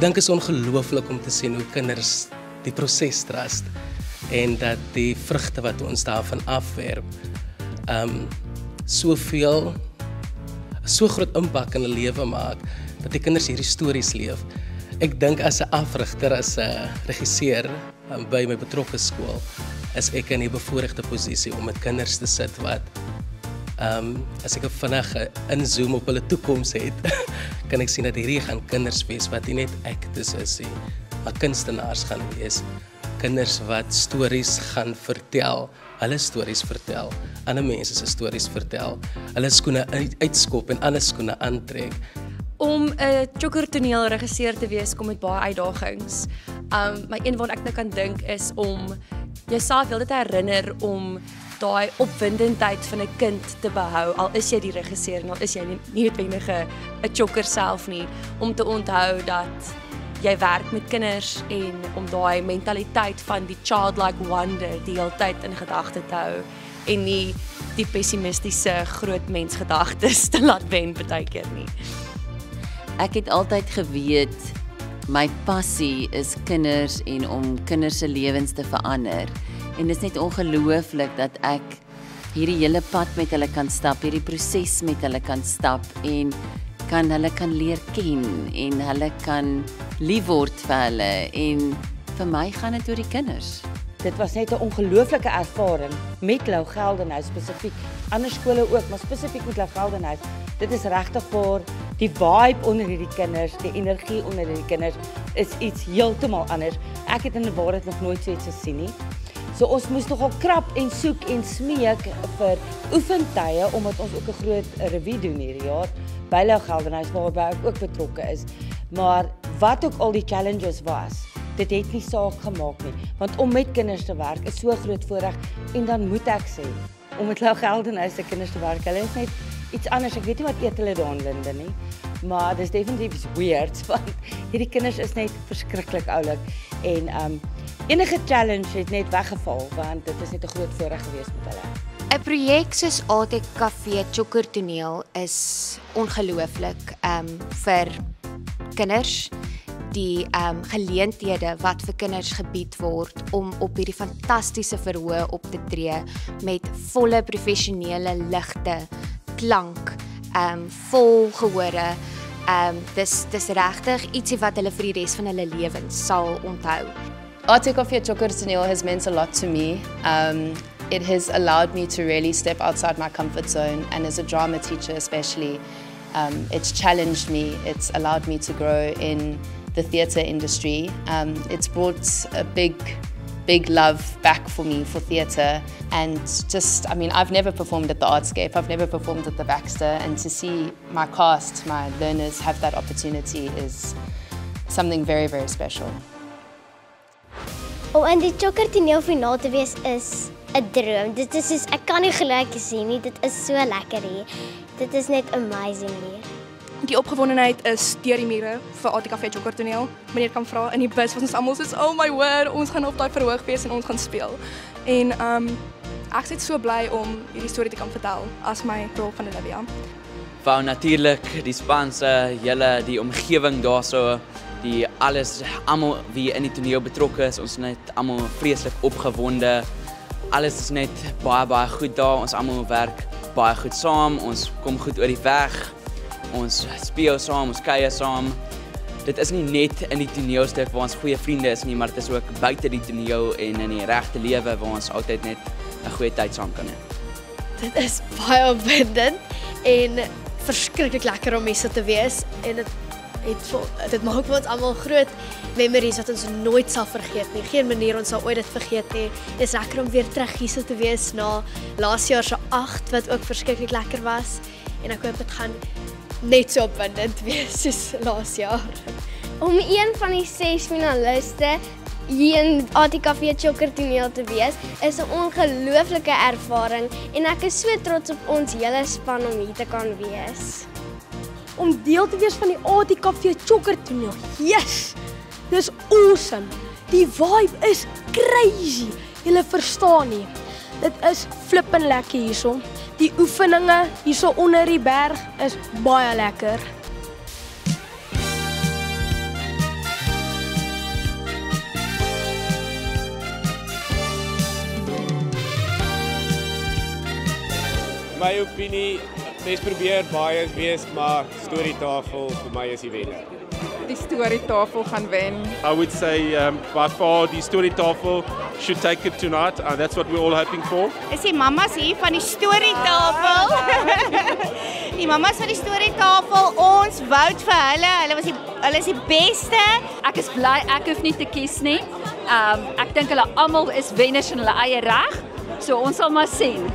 dink is ongelooflik om te sien hoe kinders die proses trust en dat die vrugte wat ons daarvan afwerp, so groot impak in 'n lewe maak, dat die kinders hierdie stories leef. Ek dink as 'n afrigter, as 'n regisseur by my betrokke skool, is ek in die bevoordeelde posisie om met kinders te sit wat, as ek vinnig inzoom op hulle toekoms het, kan ek sien dat hierdie gaan kinders wees wat nie net actors is nie, maar kunstenaars gaan wees. Kinders wat stories gaan vertel, hulle stories vertel, ander mense se stories vertel, hulle skoene uitskop en ander skoene aantrek. Om 'n chocker toneelregisseur te wees kom met baie uitdagings. Maar een waarna ek nou kan dink is om jouself heeltyd te herinner om daai opwindendheid van 'n kind te behou, al is jy die regisseur en al is jy nie noodwendig 'n chocker self nie, om te onthou dat jy werk met kinders en om daai mentaliteit van die childlike wonder die hele tyd in gedagte te hou en nie die pessimistiese groot mens gedagtes te laat wen baie keer nie. Ek het altyd geweet my passie is kinders en om kinders se lewens te verander. En dit is net ongelooflik dat ek hierdie hele pad met hulle kan stap, hierdie proses met hulle kan stap en hulle kan leer ken en hulle kan lief word vir hulle en vir my gaan dit oor die kinders. Dit was net 'n ongelooflike ervaring met Lou Geldenhuys spesifiek. Ander skole ook, maar spesifiek met Lou Geldenhuys. Dit is regtig vir die vibe onder hierdie kinders, die energie onder hierdie kinders is iets heeltemal anders. Ek het in die waarheid nog nooit so iets gesien nie. So ons moes nogal krap en soek en smeek vir oefentye omdat ons ook 'n groot revue doen hierdie jaar by Lou Geldenhuys waarby ek ook betrokke is. Maar wat ook al die challenges was, dit het nie saak gemaak nie, want om met kinders te werk is so groot voorreg en dan moet ek sê, om met Lou Geldenhuys se kinders te werk, hulle is net iets anders. Ek weet nie wat eet hulle daar in Linde nie, maar dis definitief weird want hierdie kinders is net verskriklik oulik en enige challenge het net weggeval want dit is net 'n groot voorreg gewees met hulle. 'n Projek soos ATKV Chocker Toneel is ongelooflik vir kinders, die geleenthede wat vir kinders gebied word om op hierdie fantastiese verhoë op te tree met volle professionele ligte, klank, vol gehore. Dis regtig ietsie wat hulle vir die res van hulle lewens sal onthou. ATKV Chocker Toneel has meant a lot to me. It has allowed me to really step outside my comfort zone, and as a drama teacher especially, it's challenged me. It's allowed me to grow in the theatre industry. It's brought a big love back for me for theatre, and just, I mean, I've never performed at the Artscape, I've never performed at the Baxter, and to see my cast, my learners have that opportunity is something very, very special. Om in die Chocker Toneelfinaal te wees is 'n droom. Dit is soos, ek kan nie glo ek sien nie, dit is so lekker hier. Dit is net amazing hier. Die opgewondenheid is deur die mure vir ATKV Chocker Toneel. Meneer kan vra in die bus wat ons almal soos, oh my word, ons gaan op daai verhoog wees en ons gaan speel. En ek is net so bly om hierdie storie te kan vertel as my rol van Olivia. Wou natuurlik die spanse, julle die omgewing daarso, die alles, almal wie in die toneel betrokke is, ons net almal vreeslik opgewonde. Alles is net baie goed daar. Ons almal werk baie goed saam. Ons kom goed oor die weg. Ons speel saam, ons kuier saam. Dit is nie net in die toneelstuk waar ons goeie vriende is nie, maar dit is ook buite die toneel en in die regte lewe waar ons altyd net 'n goeie tyd saam kan hê. Dit is baie opwindend en verskriklik lekker om hier te wees en dit maak vir ons almal groot memories wat ons nooit sal vergeet nie. Geen manier ons sal ooit dit vergeet nie. Dit is lekker om weer terug hier te wees na laas jaar se 8 wat ook verskriklik lekker was en ek hoop dit gaan net so opwindend wees soos laas jaar. Om een van die 6 finaliste hier in ATKV Chocker Toneel te wees, is 'n ongelooflike ervaring en ek is so trots op ons hele span om hier te kan wees. Om deel te wees van die ATKV Chocker Toneel. Yes! Dis awesome. Die vibe is crazy. Julle verstaan nie. Dit is flippend lekker hierso. Die oefeninge hierso onder die berg is baie lekker. my opinie, mens probeer baie wees, maar storytafel vir my is die wenner. Die storytafel gaan wen. I would say by far the storytafel should take it tonight. That's what we're all hoping for. Is die mamas hier van die storytafel? Die mamas van die storytafel, ons vote vir hulle. Hulle is die beste. Ek is bly ek hoef nie te kies nie. Ek dink hulle almal is wenners in hulle eie reg. So ons sal maar sien.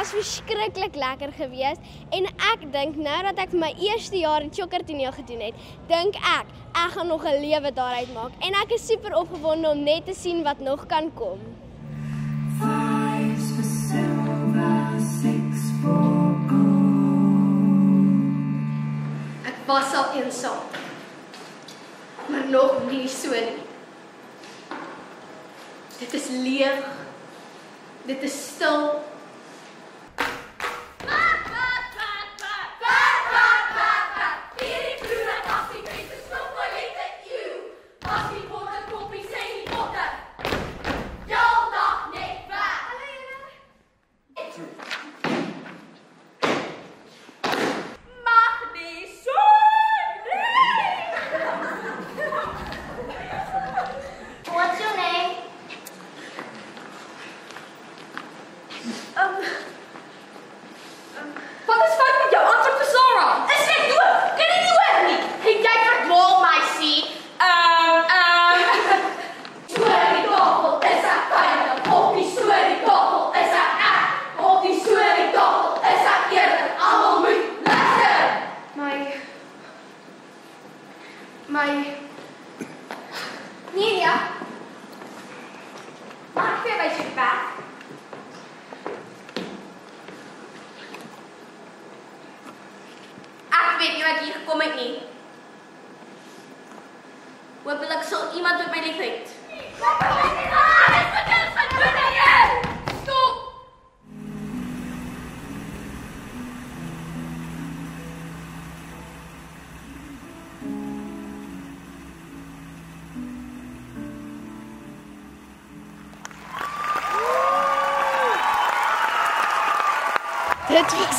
Verskriklik lekker geweest en ek dink nou dat ek my eerste jaar in Chokkertoneel gedoen het, dink ek gaan nog 'n lewe daaruit maak en ek is super opgewonde om net te sien wat nog kan kom. 5 for silver, 6 for gold. Ek was al eensaam, maar nog nie so nie. Dit is leeg, dit is stil. Hopelijk zal iemand op mij niet vindt. Stop!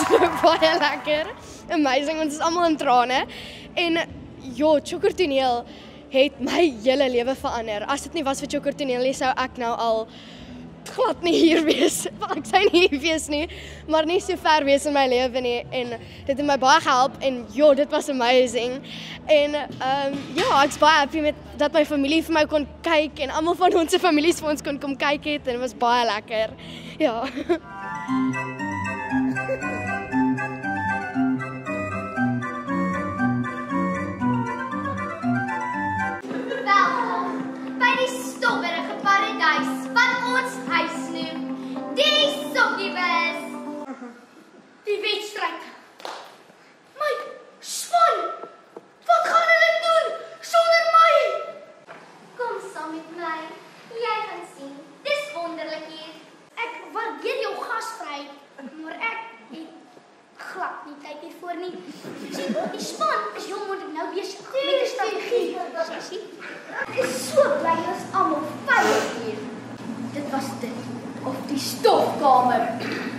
Dit was baie lekker. Amazing, ons is almal in trane. En ja, Chokkertoneel het my hele lewe verander. As dit nie was vir Chokkertoneel nie, sou ek nou al glad nie hier wees. Ek sou nie hier wees nie, maar nie so ver wees in my lewe nie. En dit het my baie gehelp en ja, dit was amazing. En ja, ek's baie happy met dat my familie vir my kon kyk en almal van ons se families vir ons kon kom kyk het en dit was baie lekker. Ja. Welkom by die stowwerige paradys wat ons huis noem, die Sokkiebus. Die wedstryd. My span, wat gaan hulle doen sonder my? Kom saam met my, jy gaan sien, glad nie tyd hiervoor nie. Sien, die span is jong moet nou besig met 'n strategie. Ek is so bly ons almal veilig hier. Dit was dit of die stofkamer.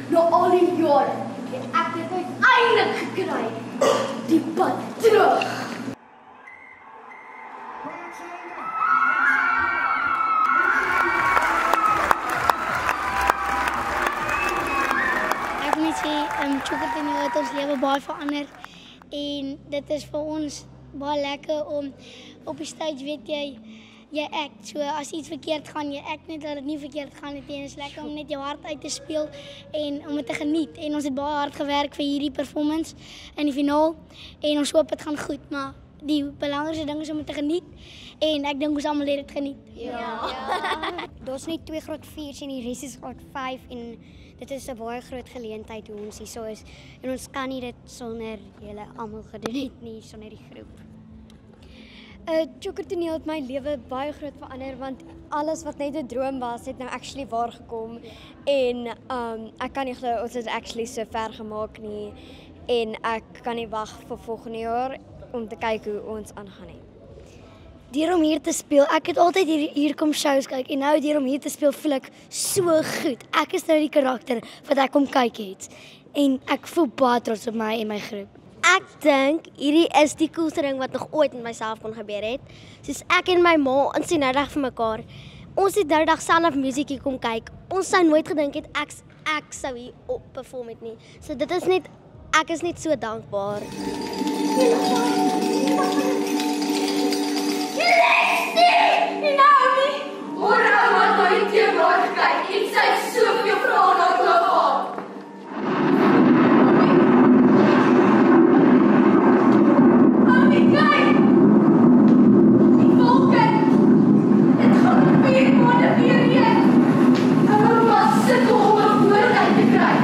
Na al die jare het ek dit uiteindelik gekry. Die pad terug. Choker Toneel het ons lewe baie verander en dit is vir ons baie lekker om op die stage weet jy act. So as iets verkeerd gaan, jy act net dat dit nie verkeerd gaan nie. Dit is lekker om net jou hart uit te speel en om dit te geniet. En ons het baie hard gewerk vir hierdie performance in die finaal en ons hoop dit gaan goed, maar die belangrikste ding is om dit te geniet en ek dink ons almal het dit geniet. Ja. Daar's net 2 graad 4's en die res is graad 5 en dit is 'n baie groot geleentheid hoe ons hier is en ons kan nie dit sonder julle almal gedoen het nie, sonder die groep. Choker Toneel het my lewe baie groot verander want alles wat net 'n droom was, het nou actually waar gekom en ek kan nie glo ons het actually so ver gemaak nie en ek kan nie wag vir volgende jaar om te kyk hoe ons aangaan nie. Deur om hier te speel, ek het altyd hier kom shows kyk en nou deur om hier te speel voel ek so goed. Ek is nou die karakter wat ek kom kyk het en ek voel baie trots op my en my groep. Ek dink hierdie is die coolste ding wat nog ooit met myself kon gebeur het. Soos ek en my ma, ons sien nou dag vir mekaar. Ons het nou dag self musiekie kom kyk. Ons sou nooit gedink het ek sou hier op perform het nie. So dit is net, ek is net so dankbaar. Môre wat my teenoor kyk en sy het soveel vrae na oor gehad. Oumi, kyk! Die wolke! Dit gaan 4 maande weer reën. Ouma sukkel om 'n woord uit te kry.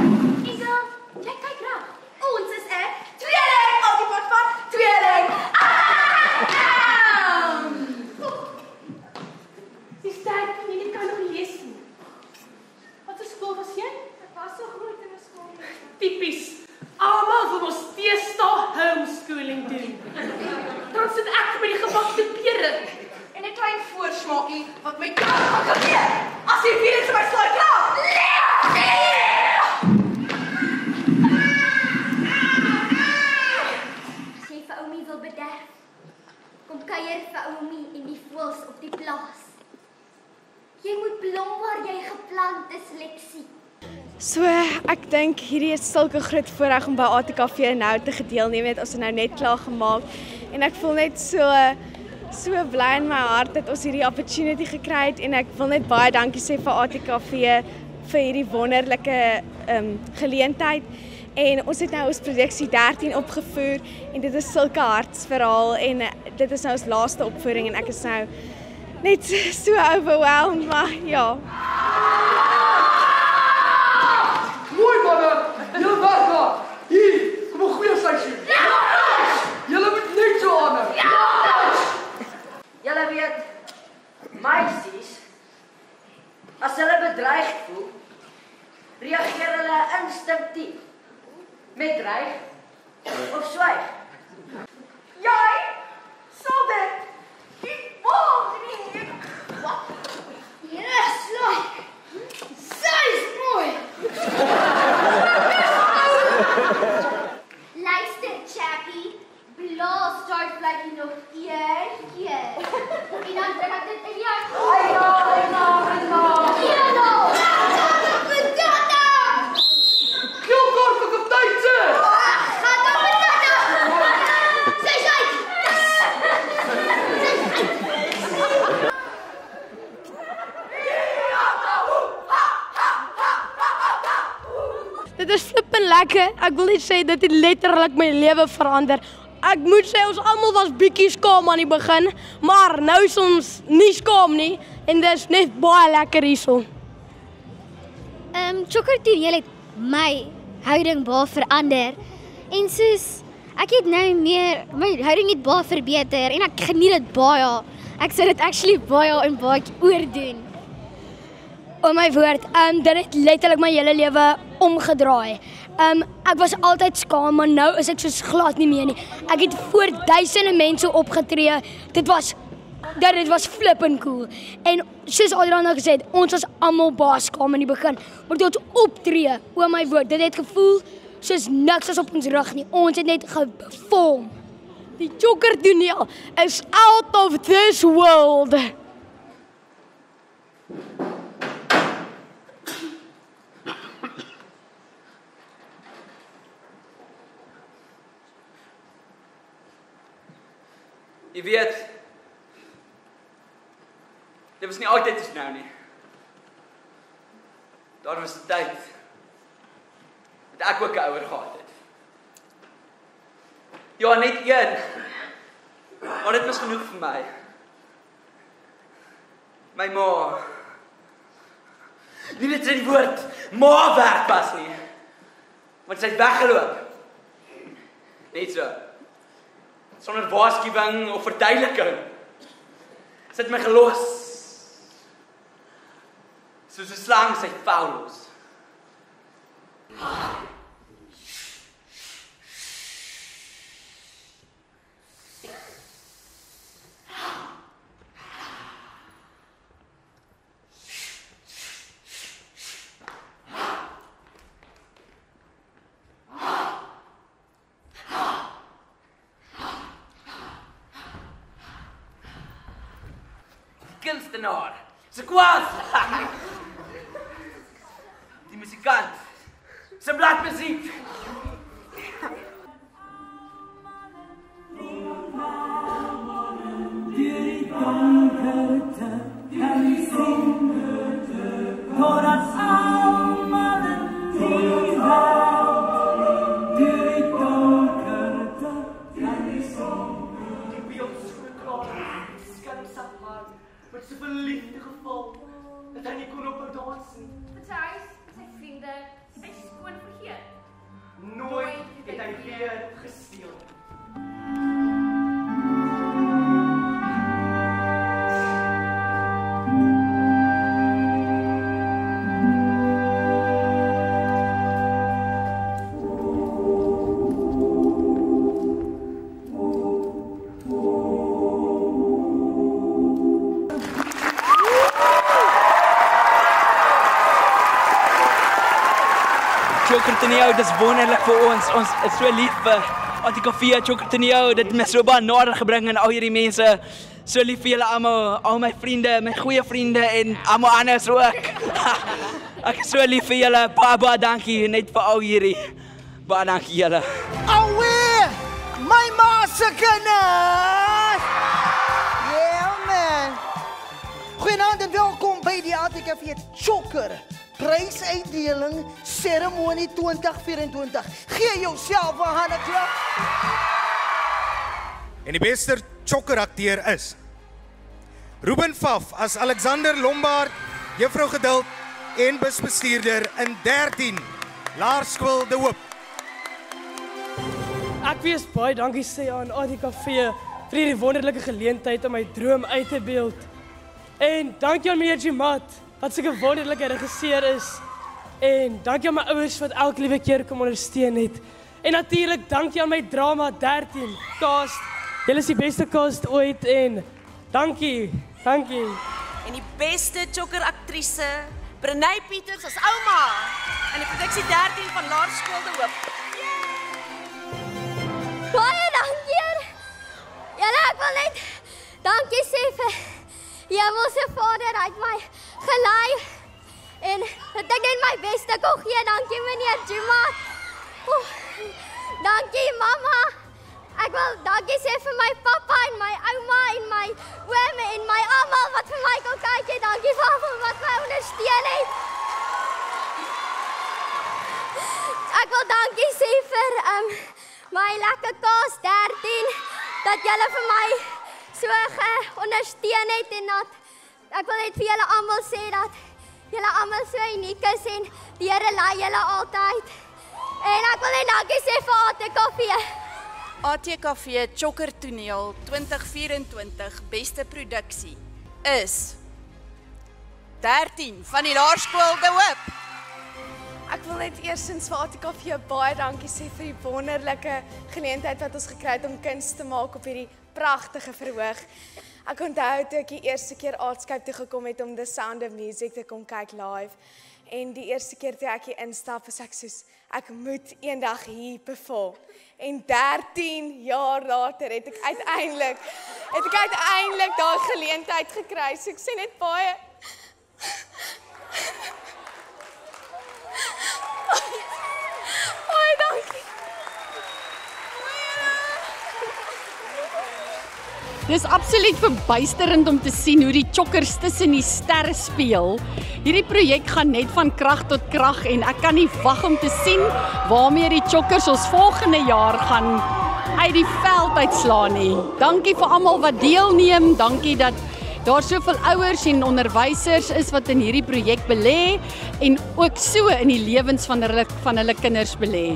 Isa, jy kyk reg. Ons is 'n tweeling op die pad van tweeling. Typies. Almal wil ons deesdae homeschooling doen. Dan sit ek met die gebakte pere en 'n klein voorsmaakie wat my gaan gebeur. As jy weer eens my slaai klaar. As jy vir Oumi wil bederf, kom kuier vir Oumi en die voëls op die plaas. Jy moet blom waar jy geplant is, Lexie. So, ek dink hierdie is sulke groot voorreg om by ATKV nou te gedeelneem het. Ons het nou net klaar gemaak en ek voel net so bly in my hart dat ons hierdie opportunity gekry het en ek wil net baie dankie sê vir ATKV vir hierdie wonderlike geleentheid. En ons het nou ons produksie 13 opgevoer en dit is sulke hartsverhaal en dit is nou ons laaste opvoering en ek is nou net so overwhelmed, maar ja. Mooi manne, julle werk daar. Hier, kom 'n goeie seisoen. Ja! Julle moet net so aan. Ja! Julle weet, meisies, as hulle bedreig voel, reageer hulle instinktief met dreig of swyg. Jy sal dit nie maak nie. Wat? Yes, like. Sy's mooi. Luister, Chappie. Blaas daai vletjie nog een keer. En dan druk ek dit in jou. Ai ja. Kilkort vir kaptein sê. Gaan dan met sy uit. Dit is flippend lekker. Ek wil net sê dit het letterlik my lewe verander. Ek moet sê ons almal was bietjie skaam aan die begin, maar nou is ons nie skaam nie en dit is net baie lekker hierso. Choker Toneel het my houding baie verander. En soos ek het nou meer my houding het baie verbeter en ek geniet dit baie. Ek sou dit actually baie en baie oordoen. O my woord, dit het letterlik my hele lewe omgedraai. Ek was altyd skaam, maar nou is ek soos glad nie meer nie. Ek het voor duisende mense opgetree. Dit was flippend cool. En soos Adriaan nou gesê het, ons was almal baie skaam in die begin. Maar toe ons optree, o my woord, dit het gevoel soos niks was op ons rug nie. Ons het net gevorm. Die Choker toneel is out of this world. Jy weet, dit was nie altyd soos nou nie. Daar was 'n tyd dat ek ook 'n ouer gehad het. Ja, net een. Maar dit was genoeg vir my. My ma. Nie net sy die woord ma werd pas nie. Want sy het weggeloop. Net so. Sonder waarskuwing of verduideliking. Sy het my gelos. Soos 'n slang sy vel los. Kunstenaar, se kwaad. Die musikant, se bladmuziek. Die donkerte kan nie singerte, totdat almal in die wêreld. Die donkerte kan nie singerte. Die beeld so klaar, skerp sy hart, met so veel liefde geval, dat hy nie kon ophou dans nie. Met sy huis, sy vriende, sy skoon vergeet. Nooit het hy weer gesteel. Choker toneel, dis wonderlik vir ons. Ons is so lief vir Antikafee Choker toneel. Dit het my so baie nader gebring en al hierdie mense. So lief vir julle almal, al my vriende, my goeie vriende en almal anders ook. Ek is so lief vir julle. Baie dankie net vir al hierdie. Baie dankie julle. Alweer my ma se kinders. Yeah man. Goeienaand en welkom by die Antikafee Choker prysuitdeling seremonie 2024. Gee jouself 'n handeklap. En die beste chocker-akteur is Ruben Pfaff as Alexander Lombard, Juffrou Geduld en busbestuurder in 13 Laerskool De Hoop. Ek wees baie dankie sê aan Antikafee vir hierdie wonderlike geleentheid om my droom uit te beeld. En dankie aan meneer Jimat wat sulke wonderlike regisseur is. En dankie aan my ouers wat elke liewe keer kom ondersteun het. En natuurlik dankie aan my drama 13 cast. Julle is die beste cast ooit en dankie. Dankie. En die beste chocker aktrise, Brenay Pieters as ouma in die produksie 13 van Laerskool De Hoop. Baie dankie. Julle, ek wil net dankie sê vir Hemelse Vader, hy het my gelei en dat ek net my beste kon gee. Dankie meneer Jimat. Dankie mamma. Ek wil dankie sê vir my pappa en my ouma en my oom en my almal wat vir my kon kyk het. Dankie vir almal wat my ondersteun het. Ek wil dankie sê vir my lekker cast 13 dat julle vir my so ondersteun het en dat ek wil net vir julle almal sê dat julle almal so uniek is en die Here lei julle altyd. En ek wil net dankie sê vir Antikafee. ATKV Chocker toneel 2024 beste produksie is 13 van die Laerskool De Hoop. Ek wil net eerstens vir ATKV baie dankie sê vir die wonderlike geleentheid wat ons gekry het om kuns te maak op hierdie pragtige verhoog. Ek onthou toe ek die eerste keer Artscape toe gekom het om The Sound of Music te kom kyk live. En die eerste keer toe ek hier instap, was ek soos, ek moet eendag hier perform. En 13 jaar later het ek uiteindelik daai geleentheid gekry. So ek sê net baie dankie. Dis absoluut verbuisterend om te sien hoe die chokkers tussen die sterre speel. Hierdie projek gaan net van krag tot krag en ek kan nie wag om te sien waarmee die chokkers ons volgende jaar gaan uit die veld uitslaan nie. Dankie vir almal wat deelneem, dankie dat daar soveel ouers en onderwysers is wat in hierdie projek belê en ook so in die lewens van hulle kinders belê.